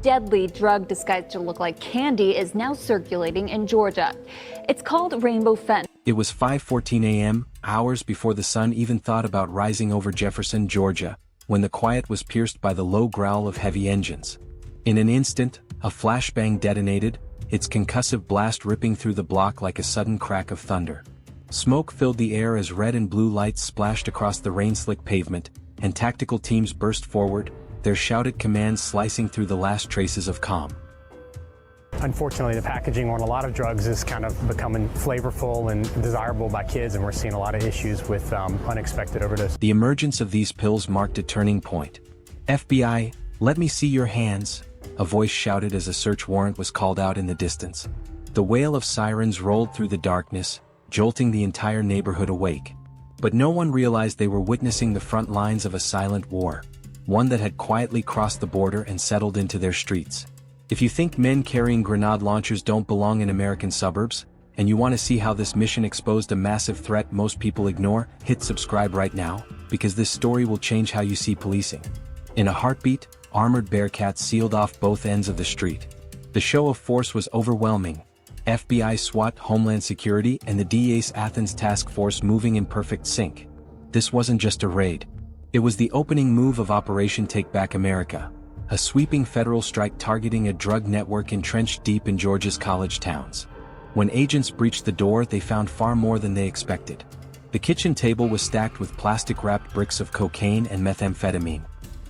deadly drug disguised to look like candy is now circulating in Georgia. It's called rainbow fentanyl. It was 5:14 a.m., hours before the sun even thought about rising over Jefferson, Georgia, when the quiet was pierced by the low growl of heavy engines. In an instant, a flashbang detonated, its concussive blast ripping through the block like a sudden crack of thunder. Smoke filled the air as red and blue lights splashed across the rain-slick pavement, and tactical teams burst forward, their shouted commands slicing through the last traces of calm. Unfortunately, the packaging on a lot of drugs is kind of becoming flavorful and desirable by kids, and we're seeing a lot of issues with unexpected overdose. The emergence of these pills marked a turning point. FBI, let me see your hands, a voice shouted as a search warrant was called out in the distance. The wail of sirens rolled through the darkness, jolting the entire neighborhood awake. But no one realized they were witnessing the front lines of a silent war, one that had quietly crossed the border and settled into their streets. If you think men carrying grenade launchers don't belong in American suburbs, and you want to see how this mission exposed a massive threat most people ignore, hit subscribe right now, because this story will change how you see policing. In a heartbeat, armored bearcats sealed off both ends of the street. The show of force was overwhelming. FBI, SWAT, Homeland Security, and the DEA's Athens Task Force moving in perfect sync. This wasn't just a raid. It was the opening move of Operation Take Back America, a sweeping federal strike targeting a drug network entrenched deep in Georgia's college towns. When agents breached the door, they found far more than they expected. The kitchen table was stacked with plastic-wrapped bricks of cocaine and methamphetamine.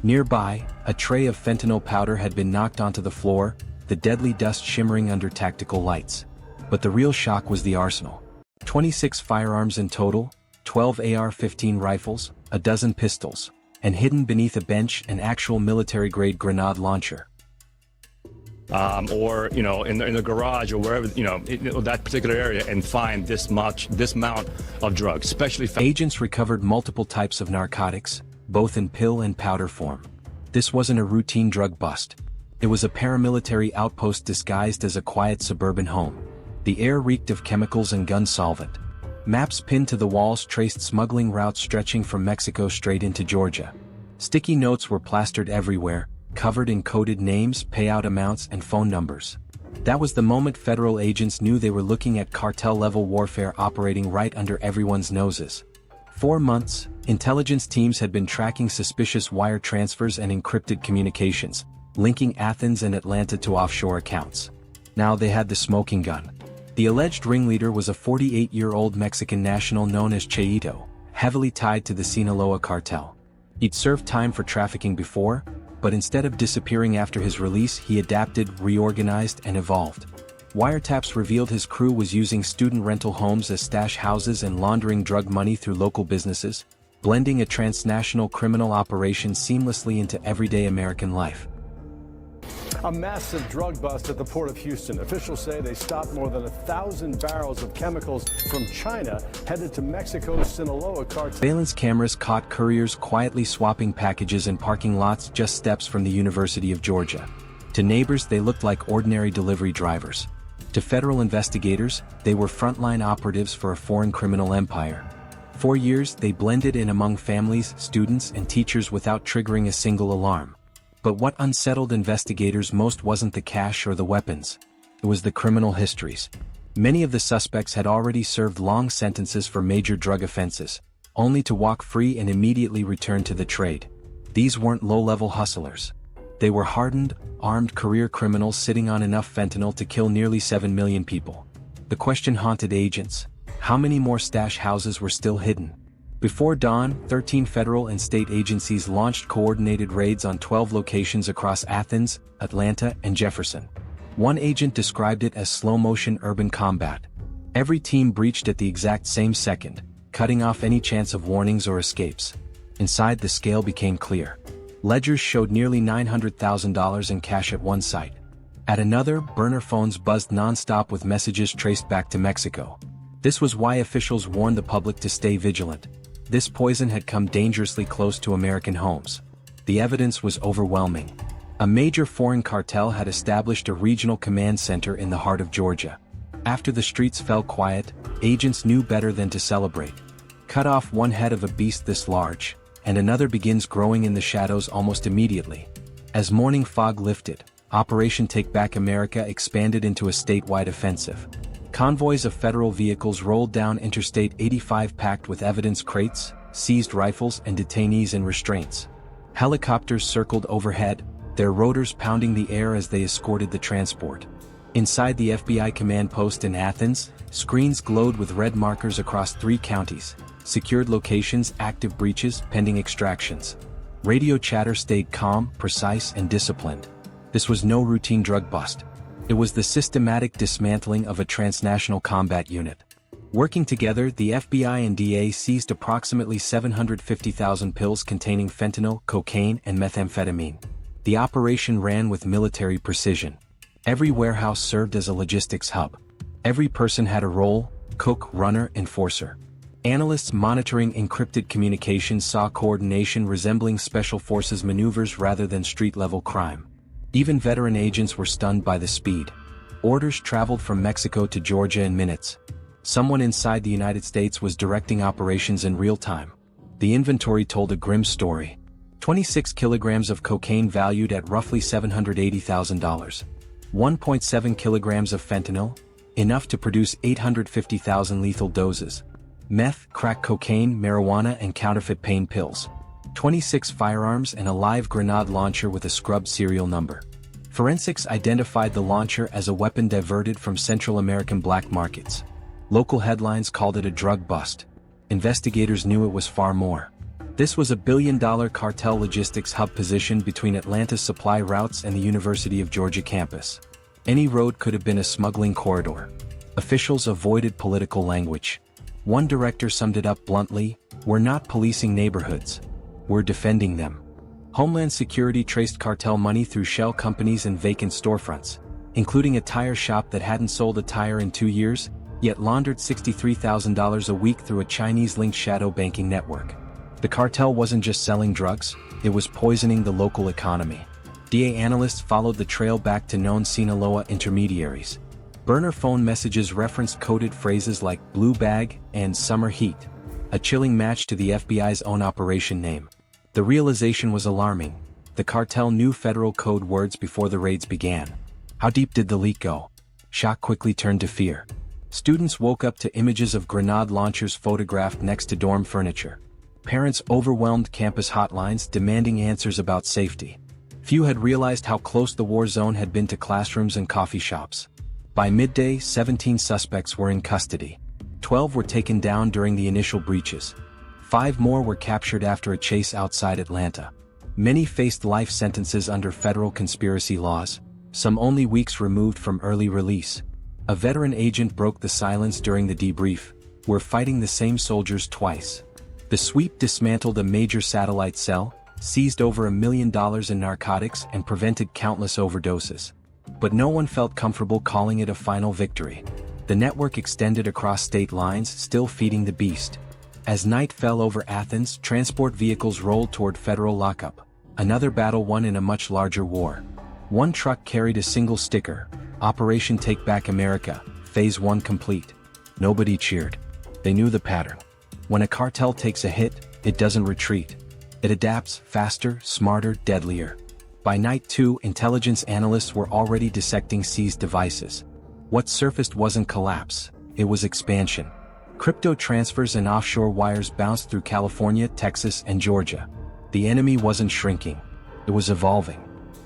Nearby, a tray of fentanyl powder had been knocked onto the floor, the deadly dust shimmering under tactical lights. But the real shock was the arsenal. 26 firearms in total, 12 AR-15 rifles, a dozen pistols, and hidden beneath a bench an actual military-grade grenade launcher. Or in the garage or wherever, that particular area, and find this amount of drugs, especially. Agents recovered multiple types of narcotics, both in pill and powder form. This wasn't a routine drug bust. It was a paramilitary outpost disguised as a quiet suburban home. The air reeked of chemicals and gun solvent. Maps pinned to the walls traced smuggling routes stretching from Mexico straight into Georgia. Sticky notes were plastered everywhere, covered in coded names, payout amounts, and phone numbers. That was the moment federal agents knew they were looking at cartel-level warfare operating right under everyone's noses. 4 months, intelligence teams had been tracking suspicious wire transfers and encrypted communications, linking Athens and Atlanta to offshore accounts. Now they had the smoking gun. The alleged ringleader was a 48-year-old Mexican national known as Cheito, heavily tied to the Sinaloa cartel. He'd served time for trafficking before, but instead of disappearing after his release, he adapted, reorganized, and evolved. Wiretaps revealed his crew was using student rental homes as stash houses and laundering drug money through local businesses, blending a transnational criminal operation seamlessly into everyday American life. A massive drug bust at the port of Houston. Officials say they stopped more than 1,000 barrels of chemicals from China headed to Mexico's Sinaloa cartel. Surveillance cameras caught couriers quietly swapping packages in parking lots just steps from the University of Georgia. To neighbors, they looked like ordinary delivery drivers. To federal investigators, they were frontline operatives for a foreign criminal empire. For years, they blended in among families, students, and teachers without triggering a single alarm. But what unsettled investigators most wasn't the cash or the weapons. It was the criminal histories. Many of the suspects had already served long sentences for major drug offenses, only to walk free and immediately return to the trade. These weren't low-level hustlers. They were hardened, armed career criminals sitting on enough fentanyl to kill nearly 7 million people. The question haunted agents: how many more stash houses were still hidden? Before dawn, 13 federal and state agencies launched coordinated raids on 12 locations across Athens, Atlanta, and Jefferson. One agent described it as slow-motion urban combat. Every team breached at the exact same second, cutting off any chance of warnings or escapes. Inside, the scale became clear. Ledgers showed nearly $900,000 in cash at one site. At another, burner phones buzzed non-stop with messages traced back to Mexico. This was why officials warned the public to stay vigilant. This poison had come dangerously close to American homes. The evidence was overwhelming. A major foreign cartel had established a regional command center in the heart of Georgia. After the streets fell quiet, agents knew better than to celebrate. Cut off one head of a beast this large, and another begins growing in the shadows almost immediately. As morning fog lifted, Operation Take Back America expanded into a statewide offensive. Convoys of federal vehicles rolled down Interstate 85 packed with evidence crates, seized rifles and detainees in restraints. Helicopters circled overhead, their rotors pounding the air as they escorted the transport. Inside the FBI command post in Athens, screens glowed with red markers across 3 counties, secured locations, active breaches, pending extractions. Radio chatter stayed calm, precise, and disciplined. This was no routine drug bust. It was the systematic dismantling of a transnational combat unit. Working together, the FBI and DA seized approximately 750,000 pills containing fentanyl, cocaine, and methamphetamine. The operation ran with military precision. Every warehouse served as a logistics hub. Every person had a role: cook, runner, enforcer. Analysts monitoring encrypted communications saw coordination resembling special forces maneuvers rather than street-level crime. Even veteran agents were stunned by the speed. Orders traveled from Mexico to Georgia in minutes. Someone inside the United States was directing operations in real time. The inventory told a grim story. 26 kilograms of cocaine valued at roughly $780,000. 1.7 kilograms of fentanyl, enough to produce 850,000 lethal doses. Meth, crack cocaine, marijuana, and counterfeit pain pills. 26 firearms and a live grenade launcher with a scrubbed serial number. Forensics identified the launcher as a weapon diverted from Central American black markets. Local headlines called it a drug bust. Investigators knew it was far more. This was a billion-dollar cartel logistics hub positioned between Atlanta's supply routes and the University of Georgia campus. Any road could have been a smuggling corridor. Officials avoided political language. One director summed it up bluntly: "We're not policing neighborhoods. We're defending them." Homeland Security traced cartel money through shell companies and vacant storefronts, including a tire shop that hadn't sold a tire in 2 years, yet laundered $63,000 a week through a Chinese-linked shadow banking network. The cartel wasn't just selling drugs, it was poisoning the local economy. DA analysts followed the trail back to known Sinaloa intermediaries. Burner phone messages referenced coded phrases like "blue bag" and "summer heat," a chilling match to the FBI's own operation name. The realization was alarming. The cartel knew federal code words before the raids began. How deep did the leak go? Shock quickly turned to fear. Students woke up to images of grenade launchers photographed next to dorm furniture. Parents overwhelmed campus hotlines demanding answers about safety. Few had realized how close the war zone had been to classrooms and coffee shops. By midday, 17 suspects were in custody. 12 were taken down during the initial breaches. 5 more were captured after a chase outside Atlanta. Many faced life sentences under federal conspiracy laws, some only weeks removed from early release. A veteran agent broke the silence during the debrief: "We're fighting the same soldiers twice." The sweep dismantled a major satellite cell, seized over $1 million in narcotics, and prevented countless overdoses. But no one felt comfortable calling it a final victory. The network extended across state lines, still feeding the beast. As night fell over Athens, transport vehicles rolled toward federal lockup. Another battle won in a much larger war. One truck carried a single sticker: "Operation Take Back America, Phase 1 complete." Nobody cheered. They knew the pattern. When a cartel takes a hit, it doesn't retreat. It adapts: faster, smarter, deadlier. By night 2, intelligence analysts were already dissecting seized devices. What surfaced wasn't collapse, it was expansion. Crypto transfers and offshore wires bounced through California, Texas, and Georgia. The enemy wasn't shrinking, it was evolving.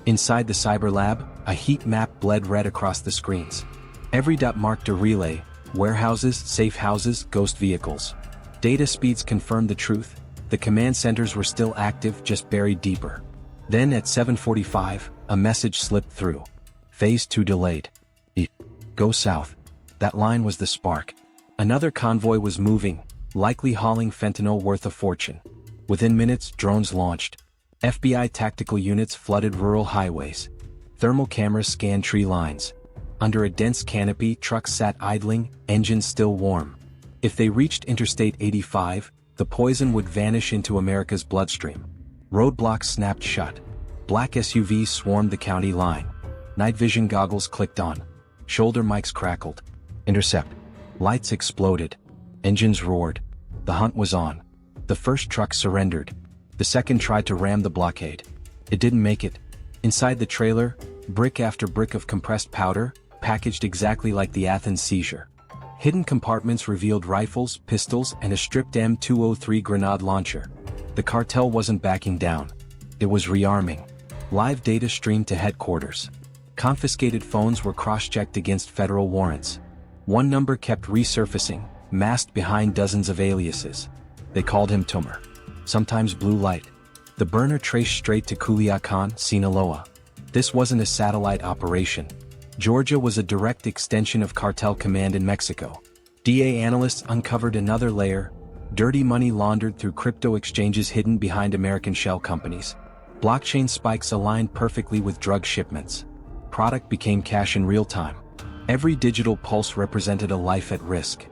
Inside the cyber lab, a heat map bled red across the screens. Every dot marked a relay: warehouses, safe houses, ghost vehicles. Data speeds confirmed the truth. The command centers were still active, just buried deeper. Then at 7:45, a message slipped through: "Phase 2 delayed. Go south." That line was the spark. Another convoy was moving, likely hauling fentanyl worth a fortune. Within minutes, drones launched. FBI tactical units flooded rural highways. Thermal cameras scanned tree lines. Under a dense canopy, trucks sat idling, engines still warm. If they reached Interstate 85, the poison would vanish into America's bloodstream. Roadblocks snapped shut. Black SUVs swarmed the county line. Night vision goggles clicked on. Shoulder mics crackled. Intercept. Lights exploded. Engines roared. The hunt was on. The first truck surrendered. The second tried to ram the blockade. It didn't make it. Inside the trailer, Brick after brick of compressed powder, packaged exactly like the Athens seizure. Hidden compartments revealed rifles, pistols, and a stripped M203 grenade launcher. The cartel wasn't backing down. It was rearming. Live data streamed to headquarters. Confiscated phones were cross-checked against federal warrants. One number kept resurfacing, masked behind dozens of aliases. They called him Tumor. Sometimes Blue Light. The burner traced straight to Culiacan, Sinaloa. This wasn't a satellite operation. Georgia was a direct extension of cartel command in Mexico. DA analysts uncovered another layer: dirty money laundered through crypto exchanges hidden behind American shell companies. Blockchain spikes aligned perfectly with drug shipments. Product became cash in real time. Every digital pulse represented a life at risk.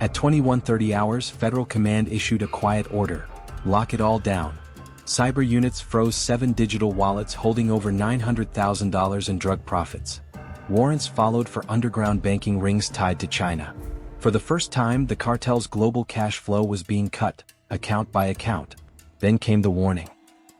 At 21:30 hours, Federal Command issued a quiet order: lock it all down. Cyber units froze 7 digital wallets holding over $900,000 in drug profits. Warrants followed for underground banking rings tied to China. For the first time, the cartel's global cash flow was being cut, account by account. Then came the warning.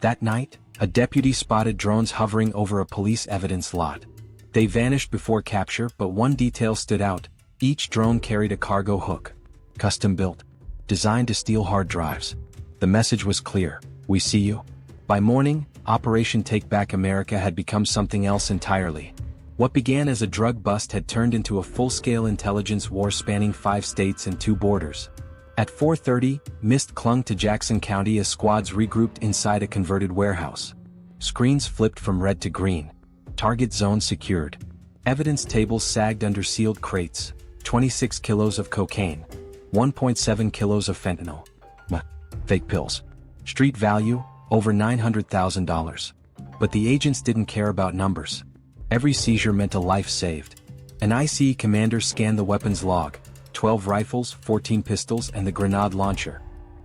That night, a deputy spotted drones hovering over a police evidence lot. They vanished before capture, but one detail stood out: each drone carried a cargo hook. Custom-built. Designed to steal hard drives. The message was clear: we see you. By morning, Operation Take Back America had become something else entirely. What began as a drug bust had turned into a full-scale intelligence war spanning 5 states and 2 borders. At 4:30, mist clung to Jackson County as squads regrouped inside a converted warehouse. Screens flipped from red to green. Target zone secured. Evidence tables sagged under sealed crates: 26 kilos of cocaine, 1.7 kilos of fentanyl. Fake pills. Street value, over $900,000. But the agents didn't care about numbers. Every seizure meant a life saved. An ICE commander scanned the weapons log: 12 rifles, 14 pistols, and the grenade launcher.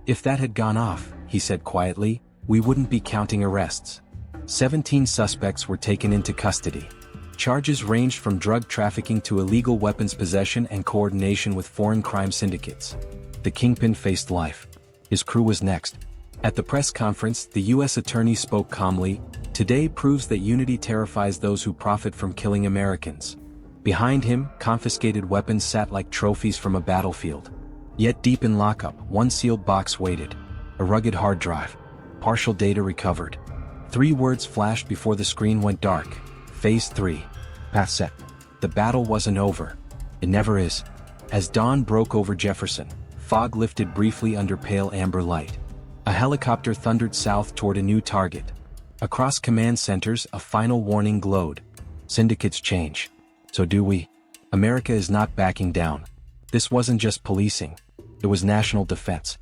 If that had gone off, he said quietly, we wouldn't be counting arrests. 17 suspects were taken into custody. Charges ranged from drug trafficking to illegal weapons possession and coordination with foreign crime syndicates. The kingpin faced life. His crew was next. At the press conference, the U.S. attorney spoke calmly: today proves that unity terrifies those who profit from killing Americans. Behind him, confiscated weapons sat like trophies from a battlefield. Yet deep in lockup, one sealed box waited: a rugged hard drive. Partial data recovered. 3 words flashed before the screen went dark: Phase 3. Path set. The battle wasn't over. It never is. As dawn broke over Jefferson, fog lifted briefly under pale amber light. A helicopter thundered south toward a new target. Across command centers, a final warning glowed: syndicates change. So do we. America is not backing down. This wasn't just policing. It was national defense.